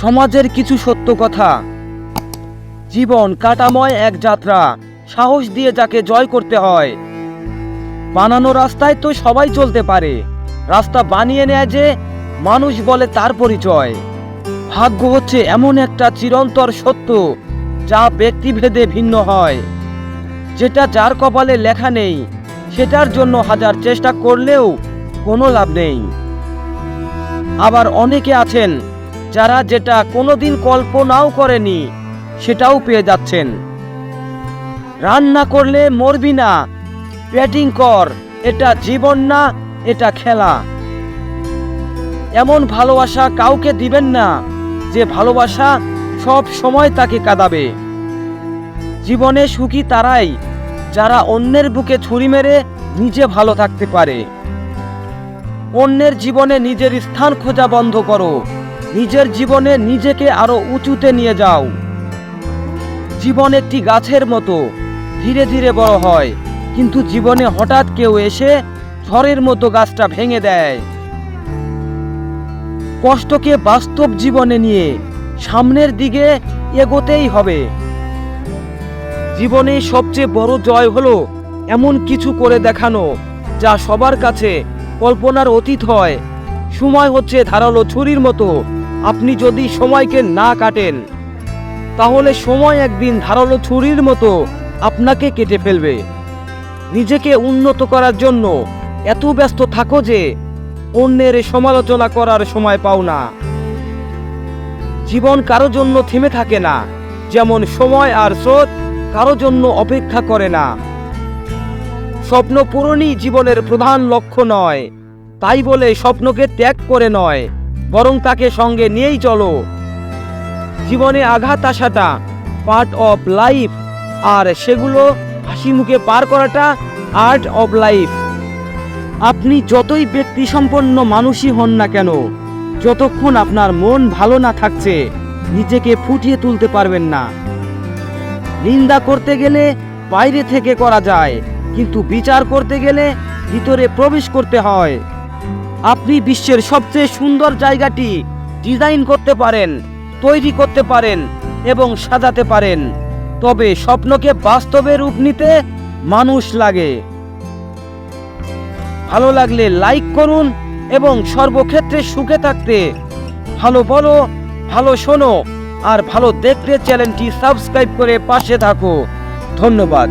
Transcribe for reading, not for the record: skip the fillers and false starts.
সমাজের কিছু সত্য কথা। জীবন কাটাময় এক যাত্রা, সাহস দিয়ে যাকে জয় করতে হয়। বানানো রাস্তায় তো সবাই চলতে পারে, রাস্তা বানিয়ে নেয় যে মানুষ বলে তার পরিচয়। ভাগ্য হচ্ছে এমন একটা চিরন্তর সত্য যা ব্যক্তিভেদে ভিন্ন হয়। যেটা যার কপালে লেখা নেই সেটার জন্য হাজার চেষ্টা করলেও কোনো লাভ নেই। আবার অনেকে আছেন যারা যেটা কোনোদিন কল্পনাও করেনি সেটাও পেয়ে যাচ্ছেন। রান্না করলে মরবি না, ব্যাটিং কর, এটা জীবন না, এটা খেলা। এমন ভালোবাসা কাউকে দিবেন না যে ভালোবাসা সব সময় তাকে কাঁদাবে। জীবনে সুখী তারাই যারা অন্যের বুকে ছুরি মেরে নিজে ভালো থাকতে পারে। অন্যের জীবনে নিজের স্থান খোঁজা বন্ধ করো, নিজের জীবনে নিজেকে আরো উঁচুতে নিয়ে যাও। জীবন একটি গাছের মতো, ধীরে ধীরে বড় হয়, কিন্তু জীবনে হঠাৎ কেউ এসে ঝড়ের মতো গাছটা ভেঙে দেয়। কষ্টকে বাস্তব জীবনে নিয়ে সামনের দিকে এগোতেই হবে। জীবনে সবচেয়ে বড় জয় হলো এমন কিছু করে দেখানো যা সবার কাছে কল্পনার অতীত হয়। সময় হচ্ছে ধারালো ছুরির মতো, আপনি যদি সময়কে না কাটেন তাহলে সময় একদিন ধারালো ছুরির মতো আপনাকে কেটে ফেলবে। নিজেকে উন্নত করার জন্য এত ব্যস্ত থাকো যে অন্যের সমালোচনা করার সময় পাও না। জীবন কারো জন্য থেমে থাকে না, যেমন সময় আর স্রোত কারো জন্য অপেক্ষা করে না। স্বপ্ন পূরণই জীবনের প্রধান লক্ষ্য নয়, তাই বলে স্বপ্নকে ত্যাগ করে নয়, বরং তাকে সঙ্গে নিয়েই চলো। জীবনে আঘাত আসাটা পার্ট অফ লাইফ, আর সেগুলো হাসি মুখে পার করাটা আর্ট অফ লাইফ। আপনি যতই ব্যক্তি সম্পন্ন মানুষই হন না কেন, যতক্ষণ আপনার মন ভালো না থাকছে নিজেকে ফুটিয়ে তুলতে পারবেন না। নিন্দা করতে গেলে বাইরে থেকে করা যায়, কিন্তু বিচার করতে গেলে ভিতরে প্রবেশ করতে হয়। আপনি বিশ্বের সবচেয়ে সুন্দর জায়গাটি ডিজাইন করতে পারেন, তৈরি করতে পারেন এবং সাজাতে পারেন, তবে স্বপ্নকে বাস্তবে রূপ নিতে মানুষ লাগে। ভালো লাগলে লাইক করুন এবং সর্বক্ষেত্রে সুখে থাকতে ভালো বলো, ভালো শোনো আর ভালো দেখতে চ্যানেলটি সাবস্ক্রাইব করে পাশে থাকো। ধন্যবাদ।